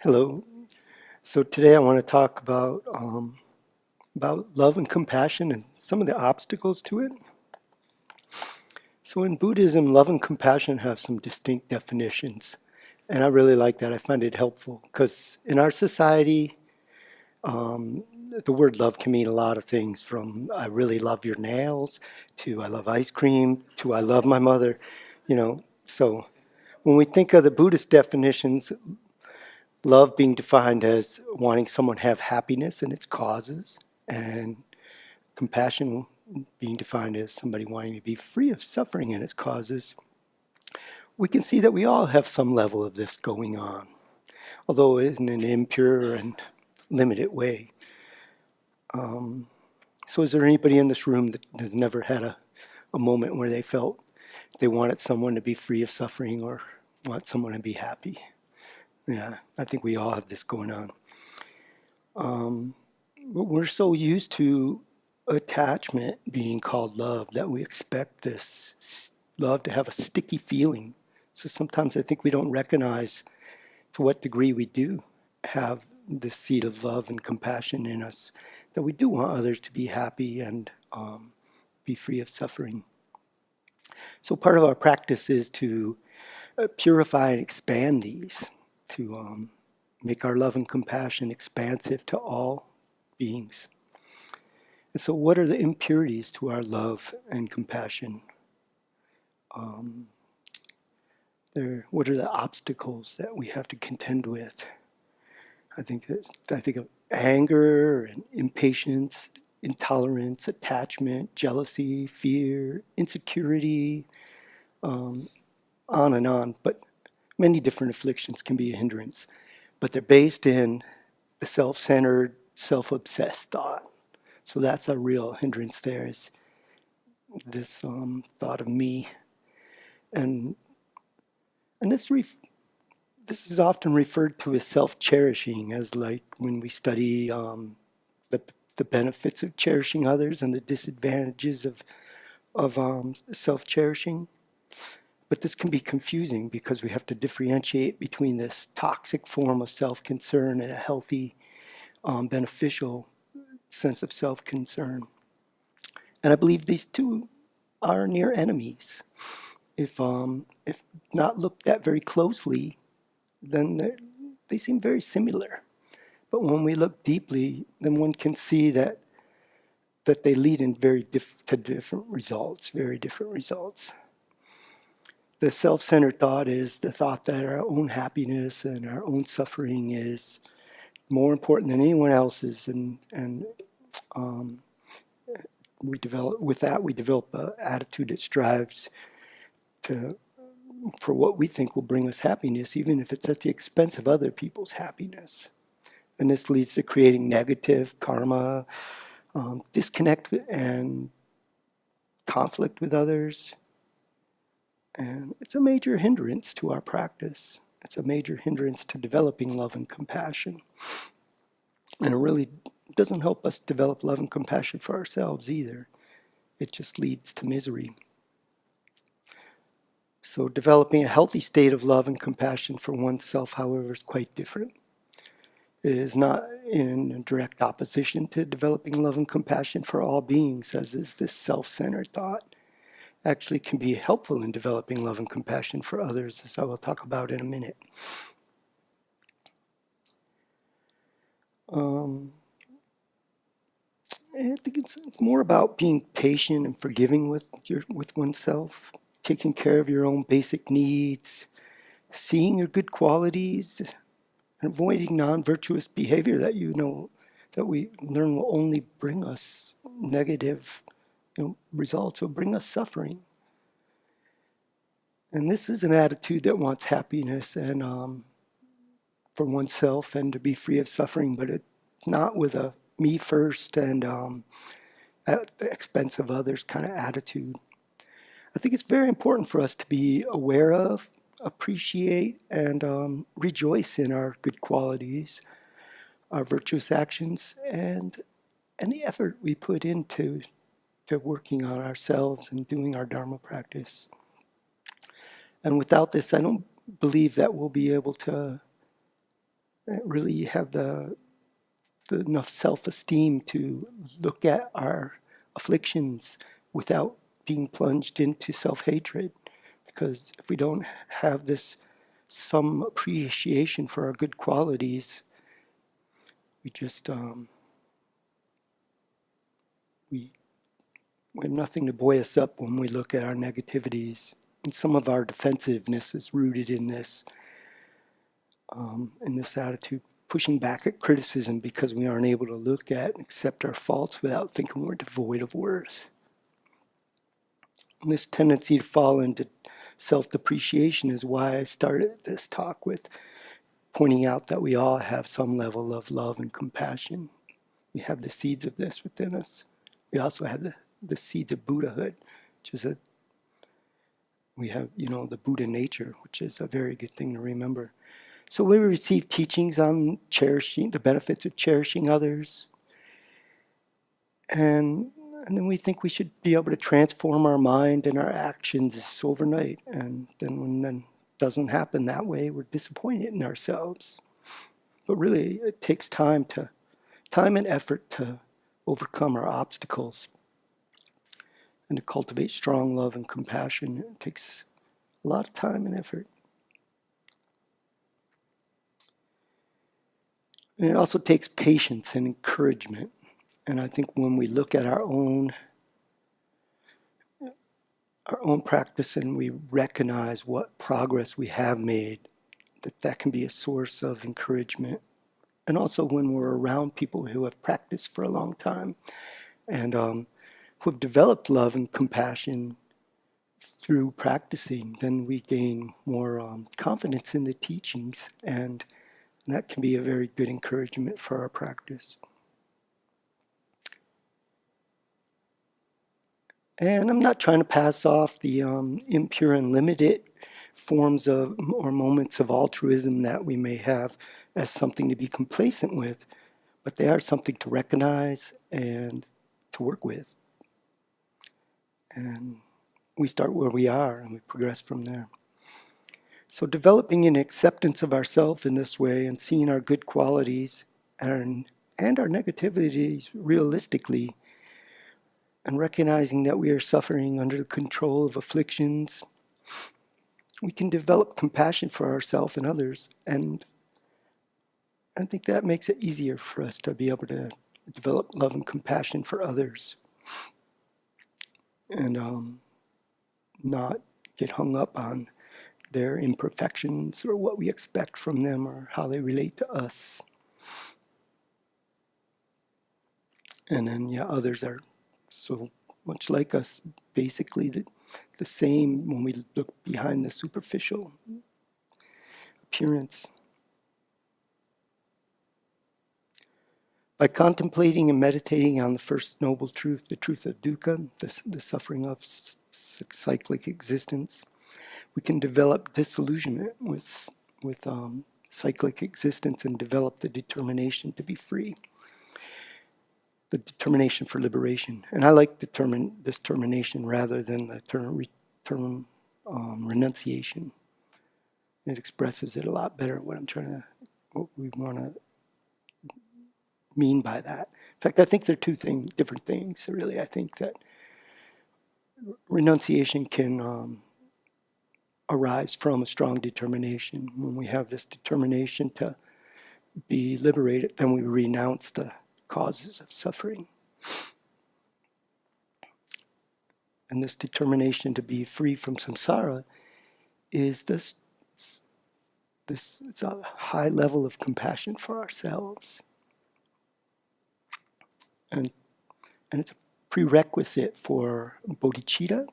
Hello. So today I want to talk about love and compassion and some of the obstacles to it. So in Buddhism, love and compassion have some distinct definitions, and I really like that. I find it helpful because in our society, um, the word love can mean a lot of things. From I really love your nails to I love ice cream to I love my mother. So when we think of the Buddhist definitions, love being defined as wanting someone to have happiness and its causes, and compassion being defined as somebody wanting to be free of suffering and its causes. We can see that we all have some level of this going on, although in an impure and limited way. So is there anybody in this room that has never had a moment where they felt they wanted someone to be free of suffering or want someone to be happy? Yeah, I think we all have this going on. But we're so used to attachment being called love that we expect this love to have a sticky feeling. So sometimes I think we don't recognize to what degree we do have this seed of love and compassion in us, that we do want others to be happy and be free of suffering. So part of our practice is to purify and expand these, to make our love and compassion expansive to all beings. And so, what are the impurities to our love and compassion? What are the obstacles that we have to contend with? I think of anger and impatience, intolerance, attachment, jealousy, fear, insecurity, on and on. But many different afflictions can be a hindrance. But they're based in the self-centered, self-obsessed thought. So that's a real hindrance there, is this thought of me. And and this is often referred to as self-cherishing, as like when we study the the benefits of cherishing others and the disadvantages of self-cherishing. But this can be confusing because we have to differentiate between this toxic form of self-concern and a healthy, beneficial sense of self-concern. And I believe these two are near enemies. If not looked at very closely, then they seem very similar. But when we look deeply, then one can see that they lead in to different results, very different results. The self-centered thought is the thought that our own happiness and our own suffering is more important than anyone else's, and we develop an attitude that strives to for what we think will bring us happiness, even if it's at the expense of other people's happiness. And this leads to creating negative karma, disconnect and conflict with others. And it's a major hindrance to our practice. It's a major hindrance to developing love and compassion. And it really doesn't help us develop love and compassion for ourselves either. It just leads to misery. So developing a healthy state of love and compassion for oneself, however, is quite different. It is not in direct opposition to developing love and compassion for all beings, as is this self-centered thought. Actually can be helpful in developing love and compassion for others, as I will talk about in a minute. I think it's more about being patient and forgiving with oneself, taking care of your own basic needs, seeing your good qualities, and avoiding non-virtuous behavior that that we learn will only bring us negative results, will bring us suffering. And this is an attitude that wants happiness and for oneself and to be free of suffering, but it's not with a me first and at the expense of others kind of attitude. I think it's very important for us to be aware of, appreciate, and rejoice in our good qualities, our virtuous actions, and the effort we put into working on ourselves and doing our Dharma practice. And without this, I don't believe that we'll be able to really have the enough self-esteem to look at our afflictions without being plunged into self-hatred. Because if we don't have this some appreciation for our good qualities, we just we have nothing to buoy us up when we look at our negativities. And some of our defensiveness is rooted in this attitude, pushing back at criticism because we aren't able to look at and accept our faults without thinking we're devoid of worth. And this tendency to fall into self-depreciation is why I started this talk with pointing out that we all have some level of love and compassion. We have the seeds of this within us. We also have the seeds of Buddhahood, which is we have, the Buddha nature, which is a very good thing to remember. So we receive teachings on cherishing, the benefits of cherishing others. And then we think we should be able to transform our mind and our actions overnight. And then when it doesn't happen that way, we're disappointed in ourselves. But really, it takes time and effort to overcome our obstacles and to cultivate strong love and compassion. It takes a lot of time and effort. And it also takes patience and encouragement. And I think when we look at our own practice and we recognize what progress we have made, that can be a source of encouragement. And also when we're around people who have practiced for a long time and who have developed love and compassion through practicing, then we gain more confidence in the teachings, and that can be a very good encouragement for our practice. And I'm not trying to pass off the impure and limited forms of or moments of altruism that we may have as something to be complacent with, but they are something to recognize and to work with. And we start where we are and we progress from there. So developing an acceptance of ourselves in this way and seeing our good qualities and our negativities realistically, and recognizing that we are suffering under the control of afflictions, we can develop compassion for ourselves and others. And I think that makes it easier for us to be able to develop love and compassion for others and not get hung up on their imperfections or what we expect from them or how they relate to us. And then, others are so much like us, basically the same when we look behind the superficial appearance. By contemplating and meditating on the first noble truth, the truth of dukkha, the suffering of cyclic existence, we can develop disillusionment with cyclic existence and develop the determination to be free. The determination for liberation. And I like this termination rather than the term renunciation. It expresses it a lot better what we want to mean by that. In fact, I think they're different things. So really, I think that renunciation can arise from a strong determination. When we have this determination to be liberated, then we renounce the causes of suffering. And this determination to be free from samsara is this it's a high level of compassion for ourselves. And it's a prerequisite for bodhicitta.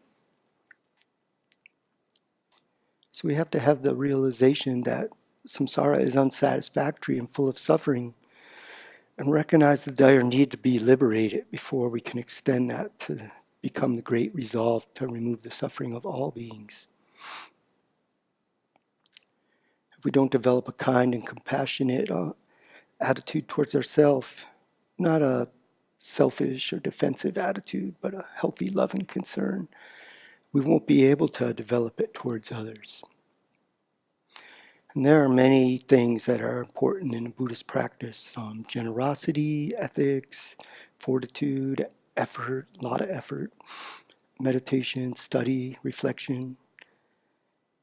So we have to have the realization that samsara is unsatisfactory and full of suffering, and recognize the dire need to be liberated before we can extend that to become the great resolve to remove the suffering of all beings. If we don't develop a kind and compassionate attitude towards ourselves, not a selfish or defensive attitude, but a healthy love and concern, we won't be able to develop it towards others. And there are many things that are important in a Buddhist practice. Generosity, ethics, fortitude, effort, a lot of effort, meditation, study, reflection.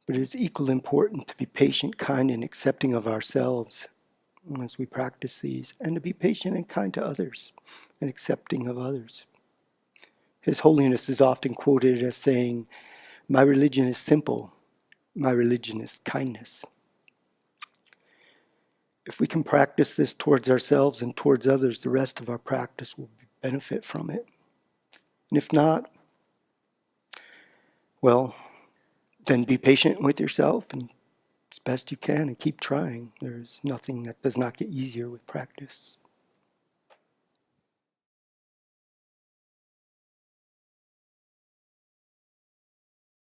But it is equally important to be patient, kind, and accepting of ourselves as we practice these, and to be patient and kind to others and accepting of others. His Holiness is often quoted as saying, "My religion is simple. My religion is kindness." If we can practice this towards ourselves and towards others, the rest of our practice will benefit from it. And if not, well, then be patient with yourself and as best you can and keep trying. There's nothing that does not get easier with practice.